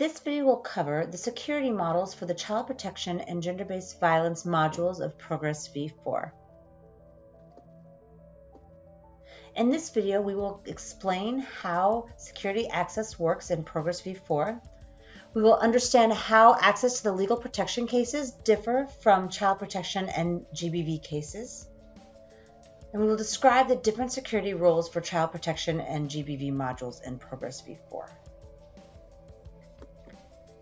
This video will cover the security models for the child protection and gender-based violence modules of proGres v4. In this video, we will explain how security access works in proGres v4. We will understand how access to the legal protection cases differ from child protection and GBV cases. And we will describe the different security roles for child protection and GBV modules in proGres v4.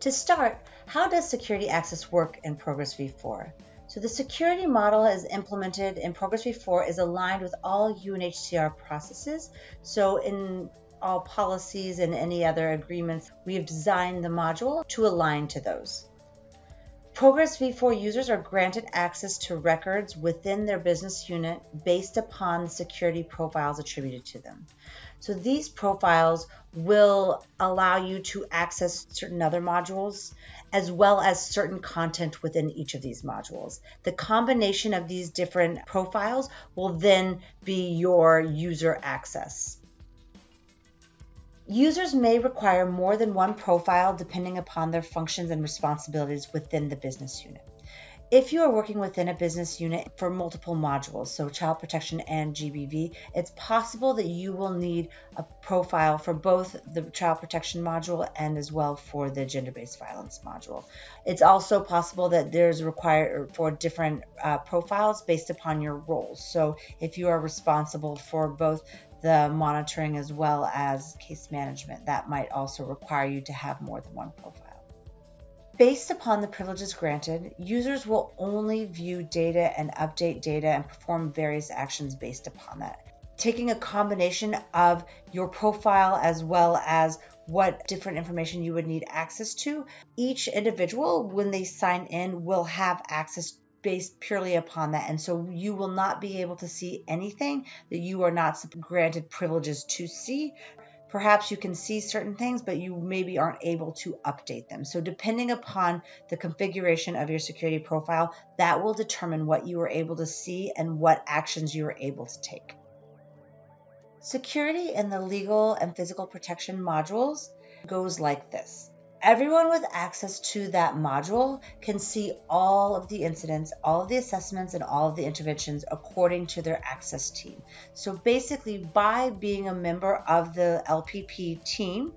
To start, how does security access work in proGres v4? So the security model is implemented in proGres v4 is aligned with all UNHCR processes. So in all policies and any other agreements, we have designed the module to align to those. proGres v4 users are granted access to records within their business unit based upon the security profiles attributed to them. So these profiles will allow you to access certain other modules as well as certain content within each of these modules. The combination of these different profiles will then be your user access. Users may require more than one profile depending upon their functions and responsibilities within the business unit. If you are working within a business unit for multiple modules, so child protection and GBV, it's possible that you will need a profile for both the child protection module and as well for the gender-based violence module. It's also possible that there's required for different profiles based upon your roles. So if you are responsible for both the monitoring as well as case management, that might also require you to have more than one profile. Based upon the privileges granted, users will only view data and update data and perform various actions based upon that. Taking a combination of your profile as well as what different information you would need access to, each individual, when they sign in, will have access based purely upon that. And so you will not be able to see anything that you are not granted privileges to see. Perhaps you can see certain things, but you maybe aren't able to update them. So depending upon the configuration of your security profile, that will determine what you are able to see and what actions you are able to take. Security in the legal and physical protection modules goes like this. Everyone with access to that module can see all of the incidents, all of the assessments, and all of the interventions according to their access team. So basically, by being a member of the LPP team,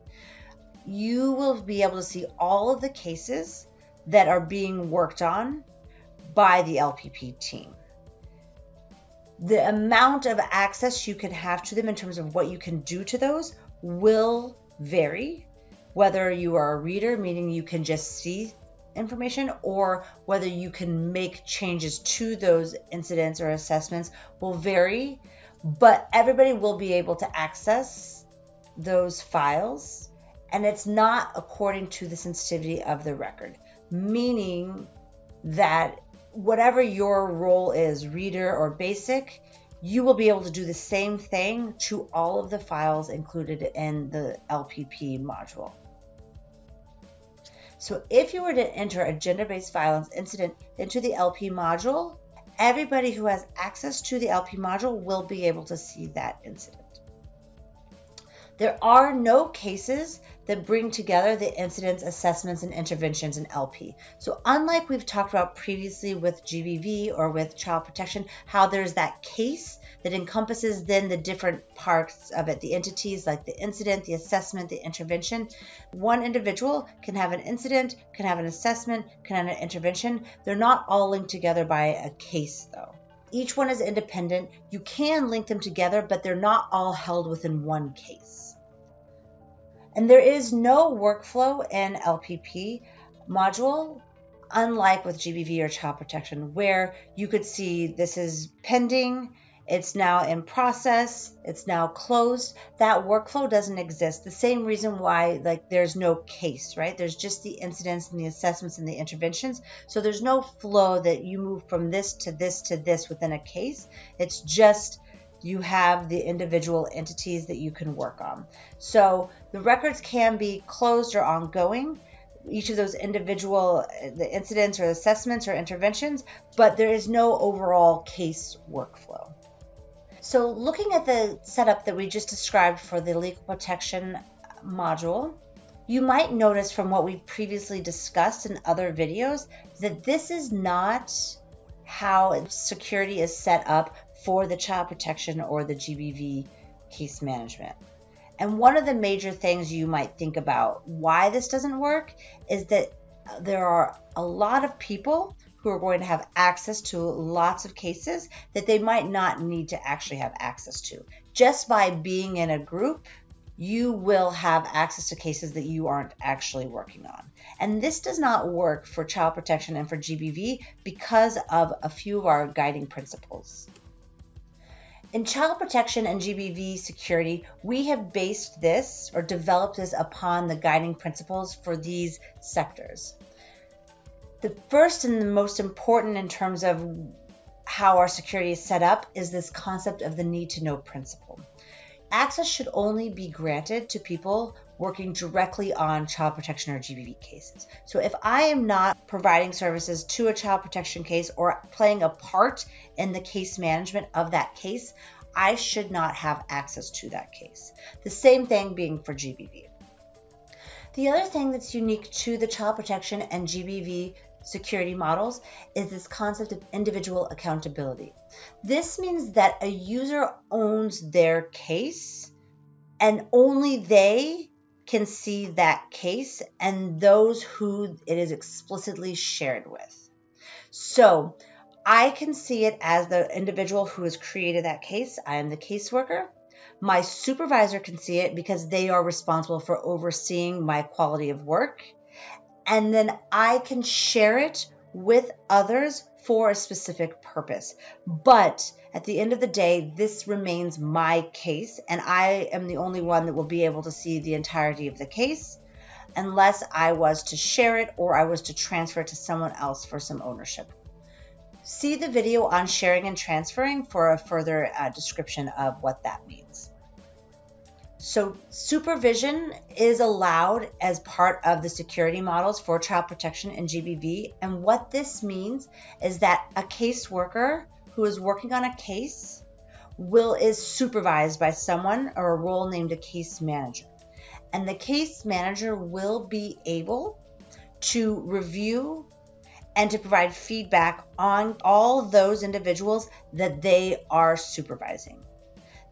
you will be able to see all of the cases that are being worked on by the LPP team. The amount of access you can have to them in terms of what you can do to those will vary. Whether you are a reader, meaning you can just see information, or whether you can make changes to those incidents or assessments will vary, but everybody will be able to access those files, and it's not according to the sensitivity of the record, meaning that whatever your role is, reader or basic, you will be able to do the same thing to all of the files included in the LPP module. So if you were to enter a gender-based violence incident into the LP module, everybody who has access to the LP module will be able to see that incident. There are no cases that bring together the incidents, assessments, and interventions in LP. So unlike we've talked about previously with GBV or with child protection, how there's that case that encompasses then the different parts of it, the entities like the incident, the assessment, the intervention. One individual can have an incident, can have an assessment, can have an intervention. They're not all linked together by a case though. Each one is independent. You can link them together, but they're not all held within one case. And there is no workflow in LPP module, unlike with GBV or child protection, where you could see this is pending, it's now in process, it's now closed. That workflow doesn't exist. The same reason why there's no case, right? There's just the incidents and the assessments and the interventions. So there's no flow that you move from this to this to this within a case. It's just you have the individual entities that you can work on. So the records can be closed or ongoing, each of those individual the incidents or assessments or interventions, but there is no overall case workflow. So looking at the setup that we just described for the legal protection module, You might notice from what we've previously discussed in other videos that this is not how security is set up for the child protection or the GBV case management. And one of the major things you might think about why this doesn't work is that there are a lot of people who are going to have access to lots of cases that they might not need to actually have access to. Just by being in a group, you will have access to cases that you aren't actually working on. And this does not work for child protection and for GBV because of a few of our guiding principles. In child protection and GBV security, we have based this or developed this upon the guiding principles for these sectors. The first and the most important in terms of how our security is set up is this concept of the need to know principle. Access should only be granted to people working directly on child protection or GBV cases. So if I am not providing services to a child protection case or playing a part in the case management of that case, I should not have access to that case. The same thing being for GBV. The other thing that's unique to the child protection and GBV security models is this concept of individual accountability. This means that a user owns their case and only they can see that case and those who it is explicitly shared with. So I can see it as the individual who has created that case. I am the caseworker. My supervisor can see it because they are responsible for overseeing my quality of work. And then I can share it with others for a specific purpose. But at the end of the day, this remains my case, and I am the only one that will be able to see the entirety of the case unless I was to share it or I was to transfer it to someone else for some ownership. See the video on sharing and transferring for a further description of what that means. So supervision is allowed as part of the security models for child protection and GBV. And what this means is that a caseworker who is working on a case is supervised by someone or a role named a case manager. And the case manager will be able to review and to provide feedback on all those individuals that they are supervising.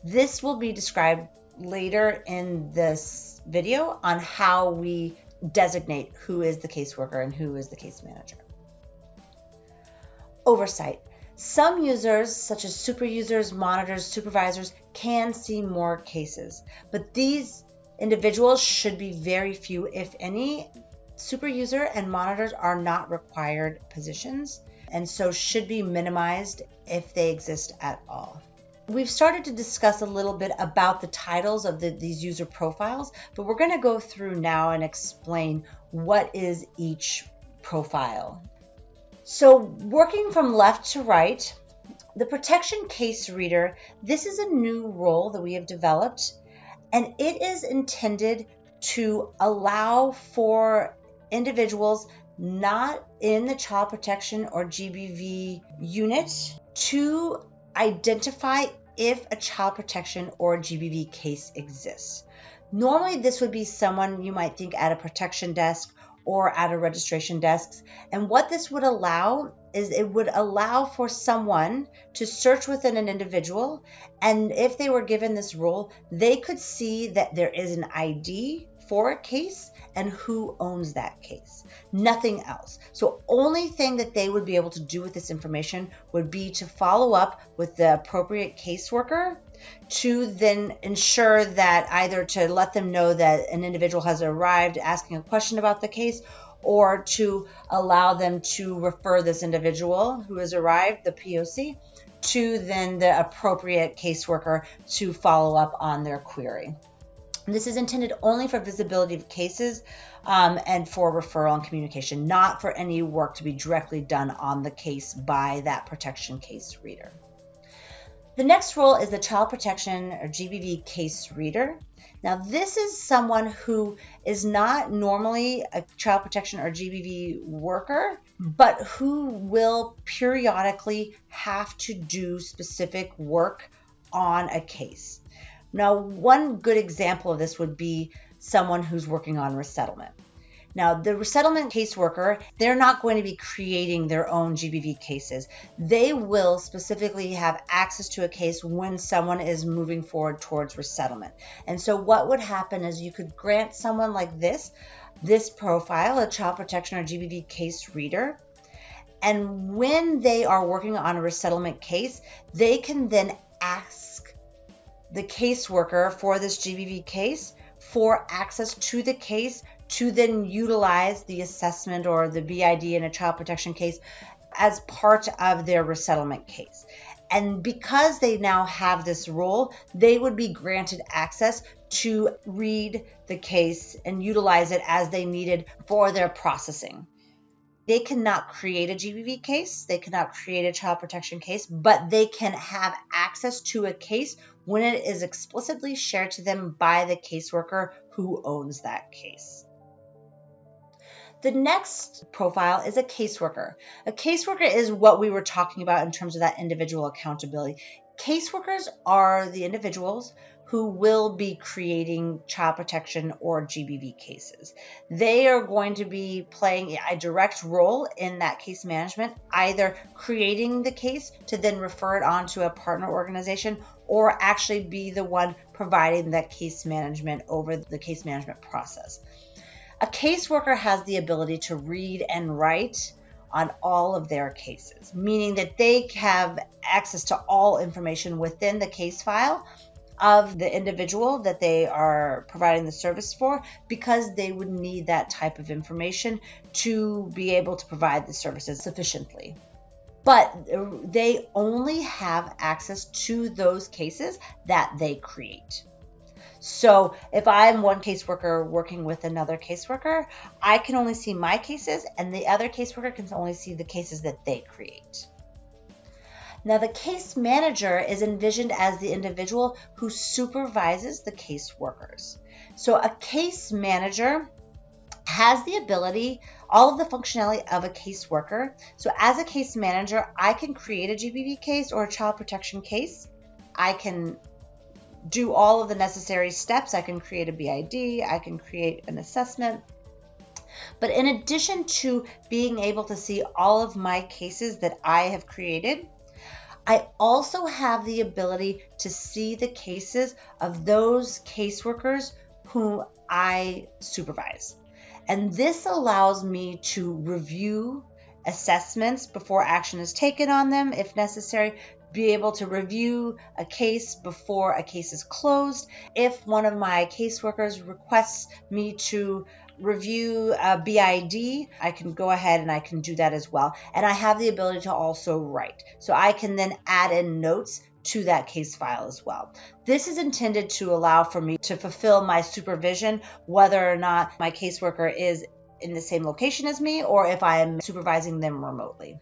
This will be described later in this video on how we designate who is the caseworker and who is the case manager. Oversight. Some users, such as super users, monitors, supervisors, can see more cases, but these individuals should be very few, if any. Super user and monitors are not required positions, and so should be minimized if they exist at all. We've started to discuss a little bit about the titles of these user profiles, but we're going to go through now and explain what is each profile. So working from left to right, the protection case reader, this is a new role that we have developed, and it is intended to allow for individuals not in the child protection or GBV unit to identify if a child protection or GBV case exists. Normally, this would be someone you might think at a protection desk or at a registration desk. And what this would allow is it would allow for someone to search within an individual. And if they were given this role, they could see that there is an ID for a case and who owns that case. Nothing else. So only thing that they would be able to do with this information would be to follow up with the appropriate caseworker to then ensure that either to let them know that an individual has arrived asking a question about the case, or to allow them to refer this individual who has arrived, the POC, to then the appropriate caseworker to follow up on their query. This is intended only for visibility of cases and for referral and communication, not for any work to be directly done on the case by that protection case reader. The next role is the child protection or GBV case reader. Now, this is someone who is not normally a child protection or GBV worker, but who will periodically have to do specific work on a case. Now, one good example of this would be someone who's working on resettlement. Now, the resettlement caseworker, they're not going to be creating their own GBV cases. They will specifically have access to a case when someone is moving forward towards resettlement. And so what would happen is you could grant someone like this profile, a child protection or GBV case reader. And when they are working on a resettlement case, they can then ask the caseworker for this GBV case for access to the case to then utilize the assessment or the BID in a child protection case as part of their resettlement case. And because they now have this role, they would be granted access to read the case and utilize it as they needed for their processing. They cannot create a GBV case, they cannot create a child protection case, but they can have access to a case when it is explicitly shared to them by the caseworker who owns that case. The next profile is a caseworker. A caseworker is what we were talking about in terms of that individual accountability. Caseworkers are the individuals who will be creating child protection or GBV cases. They are going to be playing a direct role in that case management, either creating the case to then refer it on to a partner organization or actually be the one providing that case management over the case management process. A caseworker has the ability to read and write on all of their cases, meaning that they have access to all information within the case file of the individual that they are providing the service for, because they would need that type of information to be able to provide the services sufficiently. But they only have access to those cases that they create. So if I'm one caseworker working with another caseworker, I can only see my cases and the other caseworker can only see the cases that they create. Now, the case manager is envisioned as the individual who supervises the caseworkers. So a case manager has the ability, all of the functionality of a caseworker. So as a case manager, I can create a GBV case or a child protection case. I can do all of the necessary steps. I can create a BID, I can create an assessment. But in addition to being able to see all of my cases that I have created, I also have the ability to see the cases of those caseworkers whom I supervise. And this allows me to review assessments before action is taken on them, if necessary, be able to review a case before a case is closed. If one of my caseworkers requests me to review a BID, I can go ahead and I can do that as well. And I have the ability to also write. So I can then add in notes to that case file as well. This is intended to allow for me to fulfill my supervision, whether or not my caseworker is in the same location as me or if I am supervising them remotely.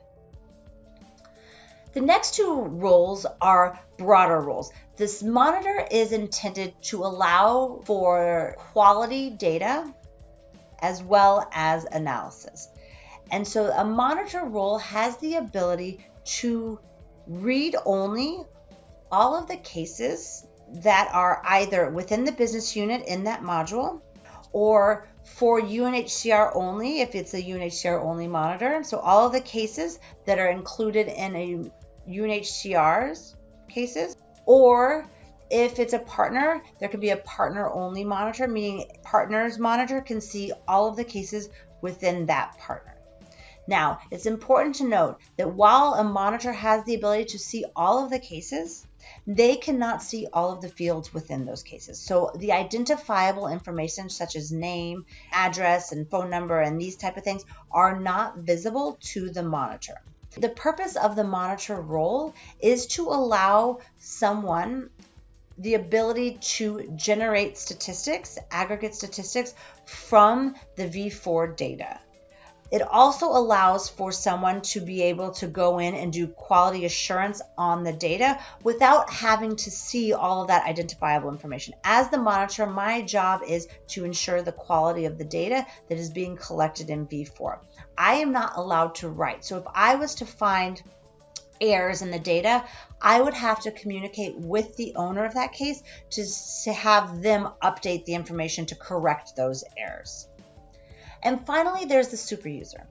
The next two roles are broader roles. This monitor is intended to allow for quality data as well as analysis. And so a monitor role has the ability to read only all of the cases that are either within the business unit in that module or for UNHCR only, if it's a UNHCR only monitor. So all of the cases that are included in a UNHCR's cases, or if it's a partner, there could be a partner only monitor, meaning partner's monitor can see all of the cases within that partner. Now, it's important to note that while a monitor has the ability to see all of the cases, they cannot see all of the fields within those cases. So the identifiable information such as name, address, and phone number and these type of things are not visible to the monitor. The purpose of the monitor role is to allow someone the ability to generate statistics, aggregate statistics from the V4 data. It also allows for someone to be able to go in and do quality assurance on the data without having to see all of that identifiable information. As the monitor, my job is to ensure the quality of the data that is being collected in V4. I am not allowed to write. So if I was to find errors in the data, I would have to communicate with the owner of that case to have them update the information to correct those errors. And finally, there's the super user.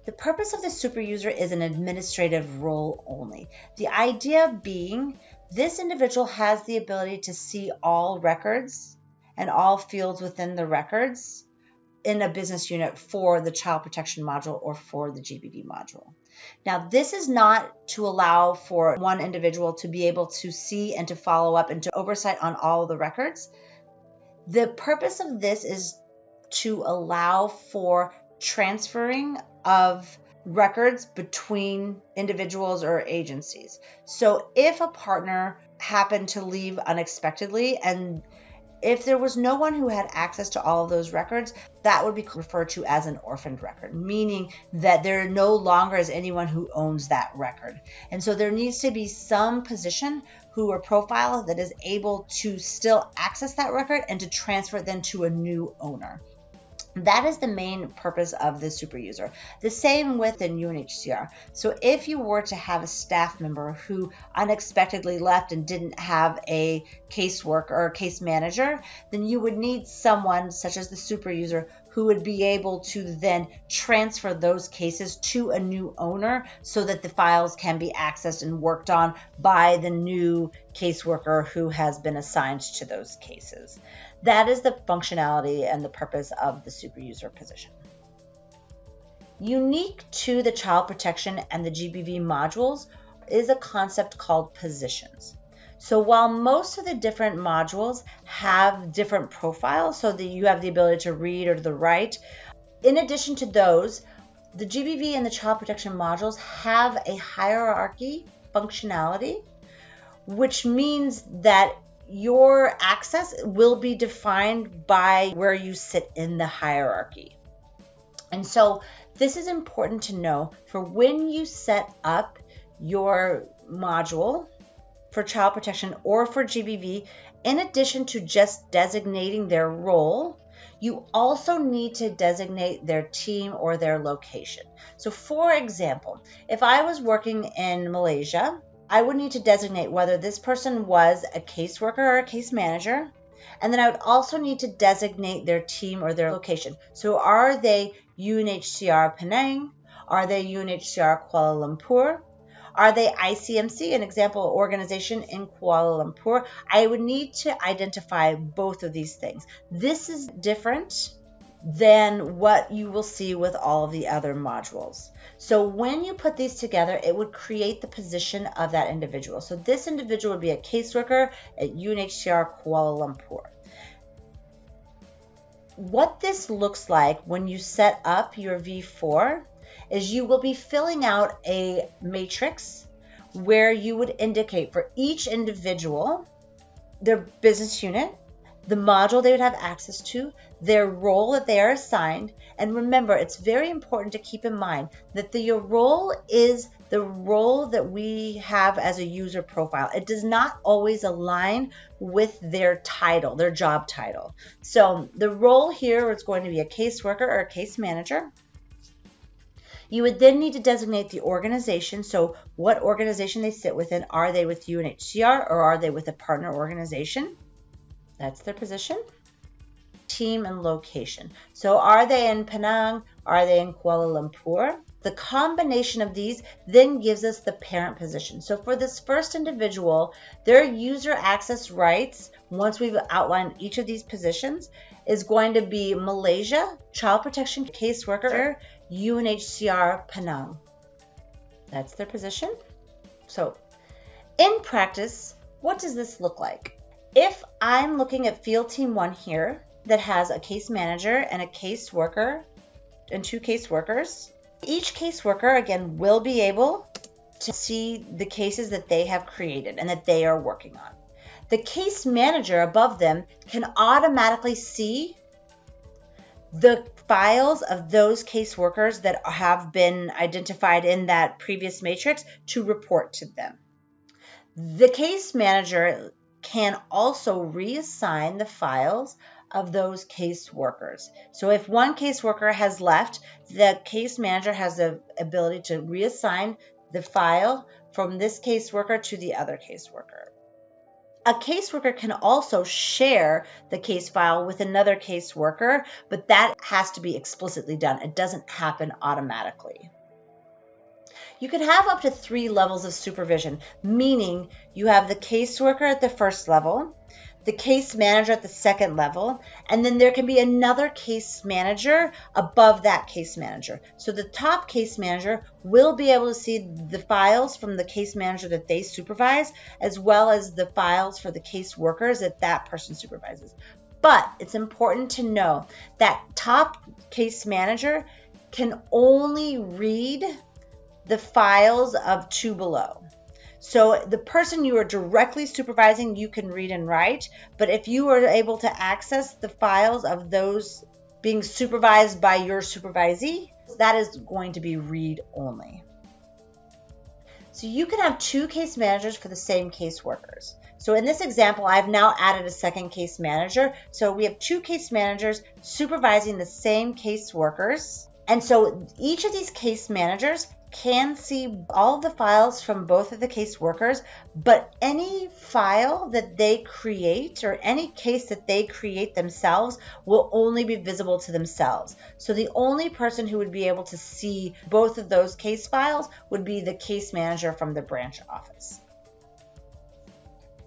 The purpose of the super user is an administrative role only. The idea being this individual has the ability to see all records and all fields within the records in a business unit for the child protection module or for the GBV module. Now, this is not to allow for one individual to be able to see and to follow up and to oversight on all the records. The purpose of this is to allow for transferring of records between individuals or agencies. So if a partner happened to leave unexpectedly and if there was no one who had access to all of those records, that would be referred to as an orphaned record, meaning that there no longer is anyone who owns that record. And so there needs to be some position who or profile that is able to still access that record and to transfer it then to a new owner. That is the main purpose of the super user. The same with the UNHCR. So if you were to have a staff member who unexpectedly left and didn't have a caseworker or a case manager, then you would need someone such as the super user who would be able to then transfer those cases to a new owner so that the files can be accessed and worked on by the new caseworker who has been assigned to those cases. That is the functionality and the purpose of the super user position. Unique to the child protection and the GBV modules is a concept called positions. So while most of the different modules have different profiles so that you have the ability to read or to write, in addition to those, the GBV and the child protection modules have a hierarchy functionality, which means that your access will be defined by where you sit in the hierarchy. And so this is important to know for when you set up your module for child protection or for GBV, in addition to just designating their role, you also need to designate their team or their location. So for example, if I was working in Malaysia, I would need to designate whether this person was a caseworker or a case manager, and then I would also need to designate their team or their location. So are they UNHCR Penang? Are they UNHCR Kuala Lumpur? Are they ICMC, an example organization in Kuala Lumpur? I would need to identify both of these things. This is different than what you will see with all of the other modules. So when you put these together, it would create the position of that individual. So this individual would be a caseworker at UNHCR Kuala Lumpur. What this looks like when you set up your V4 is you will be filling out a matrix where you would indicate for each individual their business unit, the module they would have access to, their role that they are assigned. And remember, it's very important to keep in mind that your role is the role that we have as a user profile. It does not always align with their title, their job title. So the role here is going to be a caseworker or a case manager. You would then need to designate the organization. So what organization they sit within. Are they with UNHCR or are they with a partner organization? That's their position. Team and location. So are they in Penang? Are they in Kuala Lumpur? The combination of these then gives us the parent position. So for this first individual, their user access rights, once we've outlined each of these positions, is going to be Malaysia, Child Protection Caseworker, UNHCR Penang. That's their position. So in practice, what does this look like? If I'm looking at Field Team 1 here that has a case manager and a caseworker and 2 caseworkers, each caseworker, again, will be able to see the cases that they have created and that they are working on. The case manager above them can automatically see the files of those caseworkers that have been identified in that previous matrix to report to them. The case manager can also reassign the files of those caseworkers. So if one caseworker has left, the case manager has the ability to reassign the file from this caseworker to the other caseworker. A caseworker can also share the case file with another caseworker, but that has to be explicitly done. It doesn't happen automatically. You can have up to 3 levels of supervision, meaning you have the caseworker at the first level, the case manager at the second level, and then there can be another case manager above that case manager. So the top case manager will be able to see the files from the case manager that they supervise, as well as the files for the case workers that that person supervises. But it's important to know that top case manager can only read the files of 2 below. So the person you are directly supervising, you can read and write, but if you are able to access the files of those being supervised by your supervisee, that is going to be read only. So you can have 2 case managers for the same case workers. So in this example, I've now added a second case manager. So we have 2 case managers supervising the same case workers. And so each of these case managers can see all of the files from both of the case workers, but any file that they create or any case that they create themselves will only be visible to themselves. So the only person who would be able to see both of those case files would be the case manager from the branch office.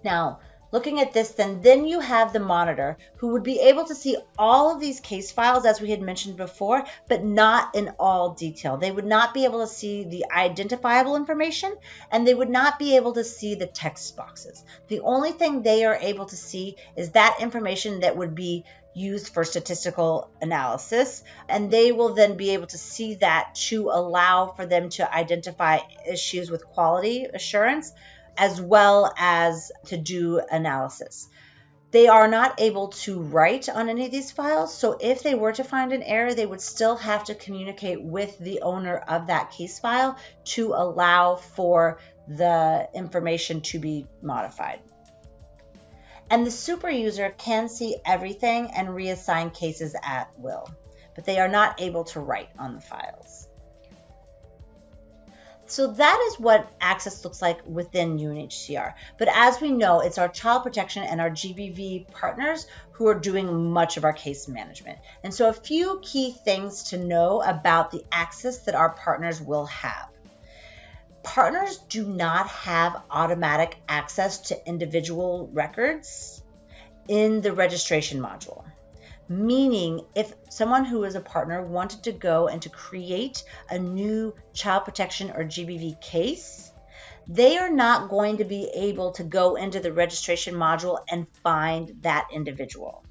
Now, looking at this, then you have the monitor who would be able to see all of these case files, as we had mentioned before, but not in all detail. They would not be able to see the identifiable information, and they would not be able to see the text boxes. The only thing they are able to see is that information that would be used for statistical analysis, and they will then be able to see that to allow for them to identify issues with quality assurance, as well as to do analysis. They are not able to write on any of these files, so if they were to find an error, they would still have to communicate with the owner of that case file to allow for the information to be modified. And the super user can see everything and reassign cases at will, but they are not able to write on the files. So that is what access looks like within UNHCR. But as we know, it's our child protection and our GBV partners who are doing much of our case management. And so a few key things to know about the access that our partners will have. Partners do not have automatic access to individual records in the registration module. Meaning, if someone who is a partner wanted to go and to create a new child protection or GBV case, they are not going to be able to go into the registration module and find that individual.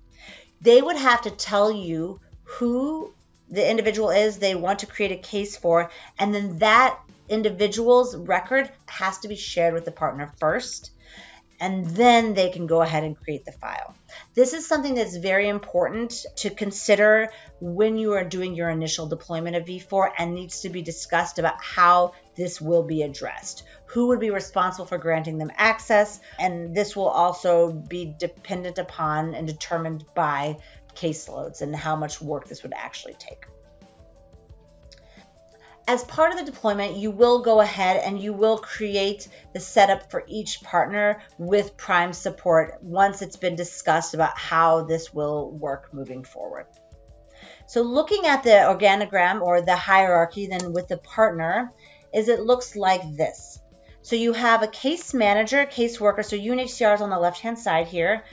They would have to tell you who the individual is they want to create a case for, and then that individual's record has to be shared with the partner first, and then they can go ahead and create the file. This is something that's very important to consider when you are doing your initial deployment of V4 and needs to be discussed about how this will be addressed. Who would be responsible for granting them access? And this will also be dependent upon and determined by caseloads and how much work this would actually take. As part of the deployment, you will go ahead and you will create the setup for each partner with Prime support once it's been discussed about how this will work moving forward. So looking at the organogram or the hierarchy then with the partner, it looks like this. So you have a case manager, case worker, so UNHCR is on the left-hand side here.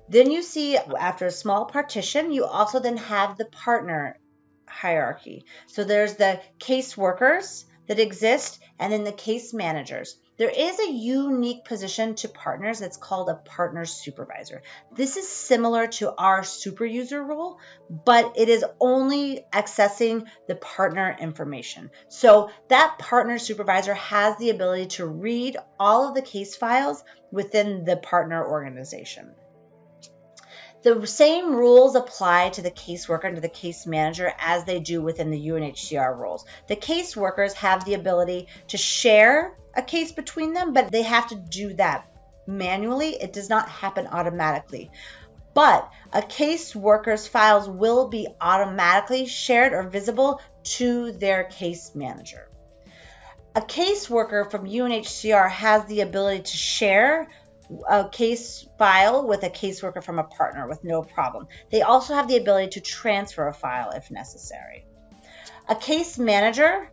Then you see after a small partition, you also then have the partner hierarchy. So there's the case workers that exist and then the case managers. There is a unique position to partners that's called a partner supervisor. This is similar to our super user role, but it is only accessing the partner information. So that partner supervisor has the ability to read all of the case files within the partner organization. The same rules apply to the caseworker and to the case manager as they do within the UNHCR roles. The caseworkers have the ability to share a case between them, but they have to do that manually. It does not happen automatically. But a caseworker's files will be automatically shared or visible to their case manager. A caseworker from UNHCR has the ability to share a case file with a caseworker from a partner with no problem. They also have the ability to transfer a file if necessary. A case manager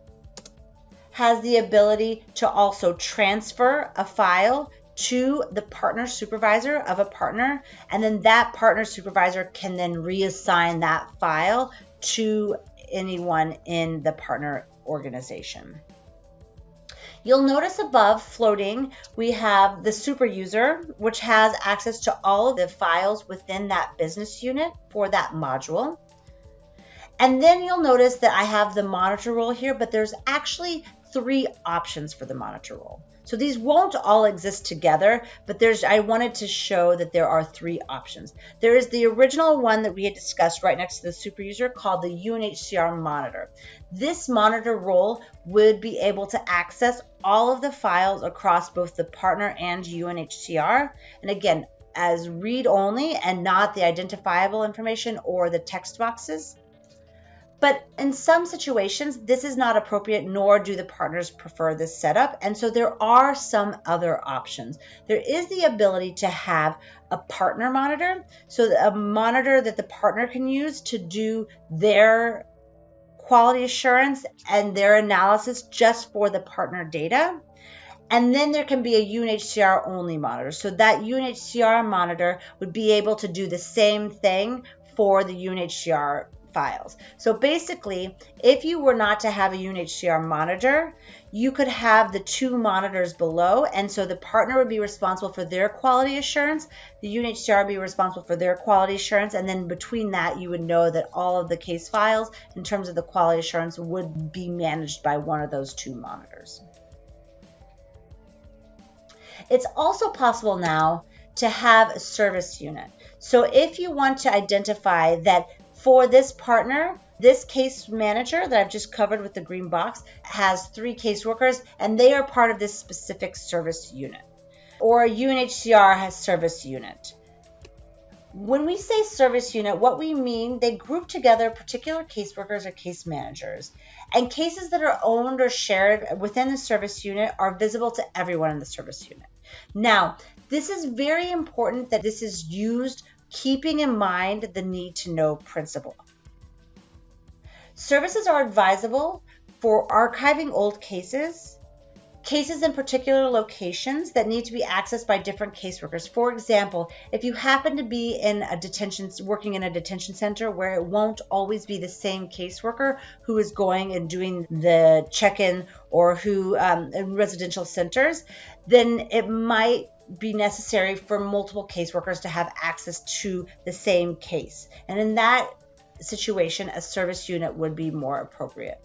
has the ability to also transfer a file to the partner supervisor of a partner, and then that partner supervisor can then reassign that file to anyone in the partner organization. You'll notice above floating, we have the super user, which has access to all of the files within that business unit for that module. And then you'll notice that I have the monitor role here, but there's actually 3 options for the monitor role. So these won't all exist together, but I wanted to show that there are 3 options. There is the original one that we had discussed right next to the super user called the UNHCR monitor. This monitor role would be able to access all of the files across both the partner and UNHCR. And again, as read only and not the identifiable information or the text boxes. But in some situations, this is not appropriate, nor do the partners prefer this setup. And so there are some other options. There is the ability to have a partner monitor, so a monitor that the partner can use to do their quality assurance and their analysis just for the partner data. And then there can be a UNHCR only monitor. So that UNHCR monitor would be able to do the same thing for the UNHCR files. So basically, if you were not to have a UNHCR monitor, you could have the 2 monitors below, and so the partner would be responsible for their quality assurance, the UNHCR would be responsible for their quality assurance, and then between that you would know that all of the case files in terms of the quality assurance would be managed by one of those 2 monitors. It's also possible now to have a service unit. So if you want to identify that for this partner, this case manager that I've just covered with the green box has 3 caseworkers, and they are part of this specific service unit. Or a UNHCR has service unit. When we say service unit, what we mean, they group together particular caseworkers or case managers. And cases that are owned or shared within the service unit are visible to everyone in the service unit. Now, this is very important that this is used keeping in mind the need to know principle. Services are advisable for archiving old cases in particular locations that need to be accessed by different caseworkers. For example, if you happen to be in working in a detention center where it won't always be the same caseworker who is going and doing the check-in, or who in residential centers, then it might be necessary for multiple caseworkers to have access to the same case. And in that situation, a service unit would be more appropriate.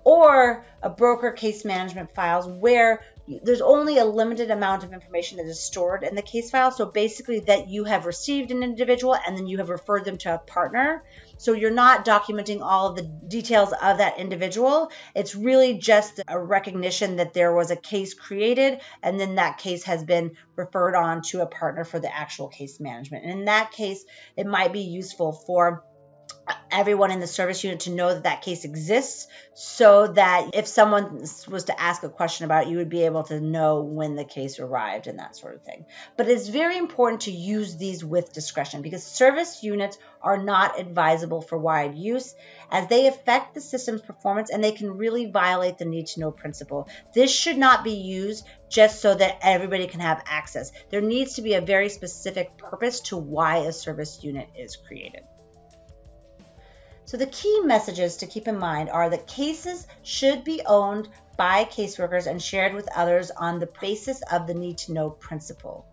Or a broker case management files where there's only a limited amount of information that is stored in the case file. So basically that you have received an individual and then you have referred them to a partner. So you're not documenting all of the details of that individual. It's really just a recognition that there was a case created and then that case has been referred on to a partner for the actual case management. And in that case, it might be useful for everyone in the service unit to know that that case exists, so that if someone was to ask a question about it, you would be able to know when the case arrived and that sort of thing. But it's very important to use these with discretion, because service units are not advisable for wide use, as they affect the system's performance and they can really violate the need to know principle. This should not be used just so that everybody can have access. There needs to be a very specific purpose to why a service unit is created. So the key messages to keep in mind are that cases should be owned by caseworkers and shared with others on the basis of the need to know principle.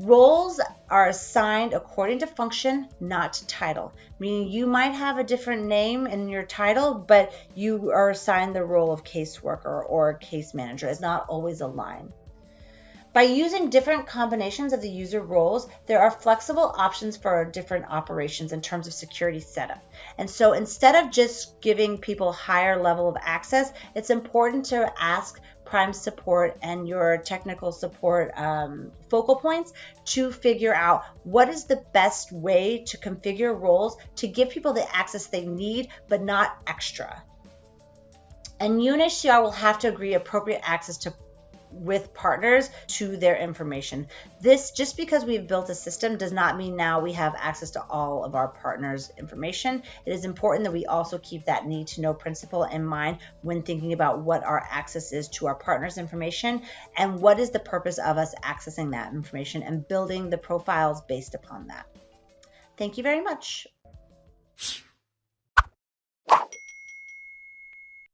Roles are assigned according to function, not to title, meaning you might have a different name in your title, but you are assigned the role of caseworker or case manager. It's not always aligned. By using different combinations of the user roles, there are flexible options for different operations in terms of security setup. And so instead of just giving people higher level of access, it's important to ask Prime support and your technical support focal points to figure out what is the best way to configure roles to give people the access they need, but not extra. And UNHCR will have to agree appropriate access with partners to their information. This, just because we've built a system, does not mean now we have access to all of our partners' information. It is important that we also keep that need to know principle in mind when thinking about what our access is to our partners' information and what is the purpose of us accessing that information and building the profiles based upon that. Thank you very much.